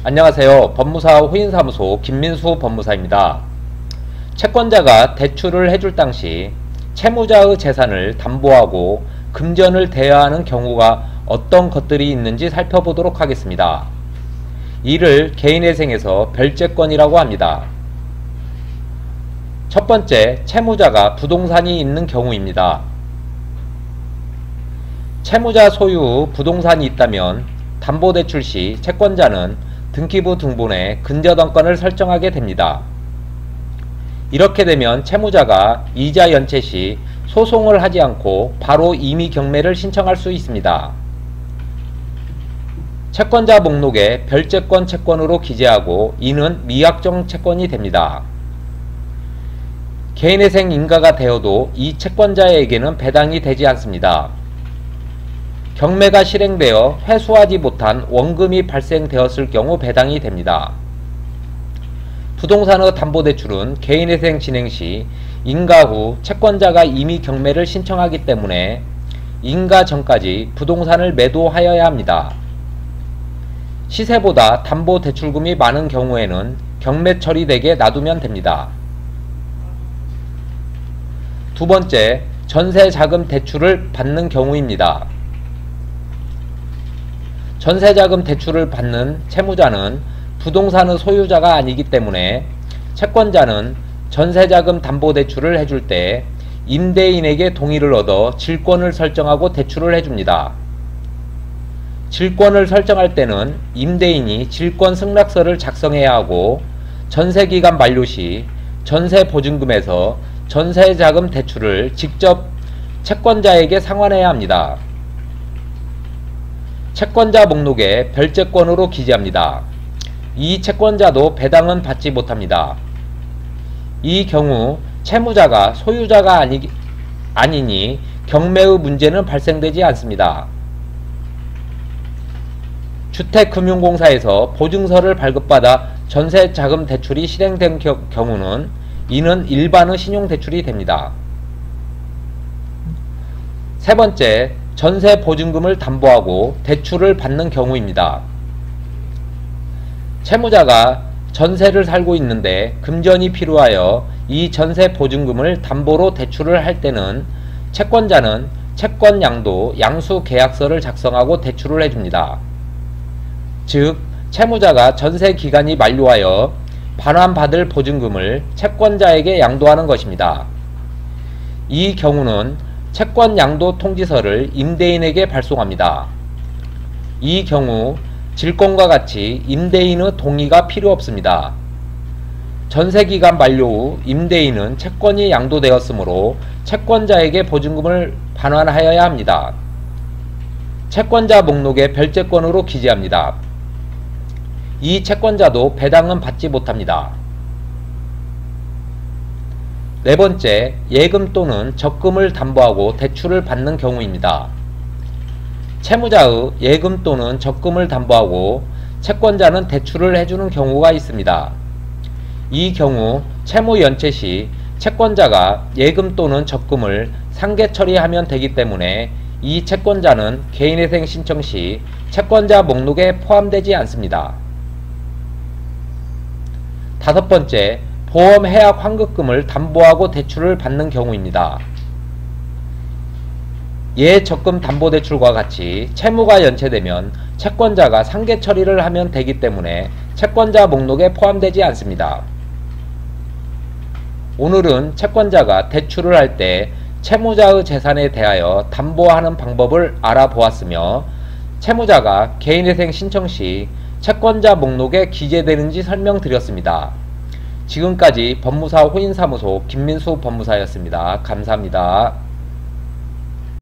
안녕하세요. 법무사 후인사무소 김민수 법무사입니다. 채권자가 대출을 해줄 당시 채무자의 재산을 담보하고 금전을 대여하는 경우가 어떤 것들이 있는지 살펴보도록 하겠습니다. 이를 개인회생에서 별채권이라고 합니다. 첫 번째, 채무자가 부동산이 있는 경우입니다. 채무자 소유 부동산이 있다면 담보대출 시 채권자는 등기부 등본에 근저당권을 설정하게 됩니다. 이렇게 되면 채무자가 이자 연체 시 소송을 하지 않고 바로 임의 경매를 신청할 수 있습니다. 채권자 목록에 별채권 채권으로 기재하고 이는 미확정 채권이 됩니다. 개인회생 인가가 되어도 이 채권자에게는 배당이 되지 않습니다. 경매가 실행되어 회수하지 못한 원금이 발생되었을 경우 배당이 됩니다. 부동산의 담보대출은 개인회생 진행 시 인가 후 채권자가 임의 경매를 신청하기 때문에 인가 전까지 부동산을 매도하여야 합니다. 시세보다 담보대출금이 많은 경우에는 경매 처리되게 놔두면 됩니다. 두 번째, 전세자금 대출을 받는 경우입니다. 전세자금 대출을 받는 채무자는 부동산의 소유자가 아니기 때문에 채권자는 전세자금 담보대출을 해줄 때 임대인에게 동의를 얻어 질권을 설정하고 대출을 해줍니다. 질권을 설정할 때는 임대인이 질권 승낙서를 작성해야 하고 전세기간 만료 시 전세보증금에서 전세자금 대출을 직접 채권자에게 상환해야 합니다. 채권자 목록에 별채권으로 기재합니다. 이 채권자도 배당은 받지 못합니다. 이 경우 채무자가 소유자가 아니니 경매의 문제는 발생되지 않습니다. 주택금융공사에서 보증서를 발급받아 전세자금 대출이 실행된 경우는 이는 일반의 신용대출이 됩니다. 세 번째, 전세보증금을 담보하고 대출을 받는 경우입니다. 채무자가 전세를 살고 있는데 금전이 필요하여 이 전세보증금을 담보로 대출을 할 때는 채권자는 채권양도 양수계약서를 작성하고 대출을 해줍니다. 즉, 채무자가 전세기간이 만료하여 반환받을 보증금을 채권자에게 양도하는 것입니다. 이 경우는 채권양도 통지서를 임대인에게 발송합니다. 이 경우 질권과 같이 임대인의 동의가 필요 없습니다. 전세기간 만료 후 임대인은 채권이 양도되었으므로 채권자에게 보증금을 반환하여야 합니다. 채권자 목록에 별채권으로 기재합니다. 이 채권자도 배당은 받지 못합니다. 네 번째, 예금 또는 적금을 담보하고 대출을 받는 경우입니다. 채무자의 예금 또는 적금을 담보하고 채권자는 대출을 해주는 경우가 있습니다. 이 경우 채무 연체 시 채권자가 예금 또는 적금을 상계 처리하면 되기 때문에 이 채권자는 개인회생 신청 시 채권자 목록에 포함되지 않습니다. 다섯 번째, 보험 해약 환급금을 담보하고 대출을 받는 경우입니다. 예적금 담보대출과 같이 채무가 연체되면 채권자가 상계 처리를 하면 되기 때문에 채권자 목록에 포함되지 않습니다. 오늘은 채권자가 대출을 할 때 채무자의 재산에 대하여 담보하는 방법을 알아보았으며 채무자가 개인회생 신청 시 채권자 목록에 기재되는지 설명드렸습니다. 지금까지 법무사 후인사무소 김민수 법무사였습니다. 감사합니다.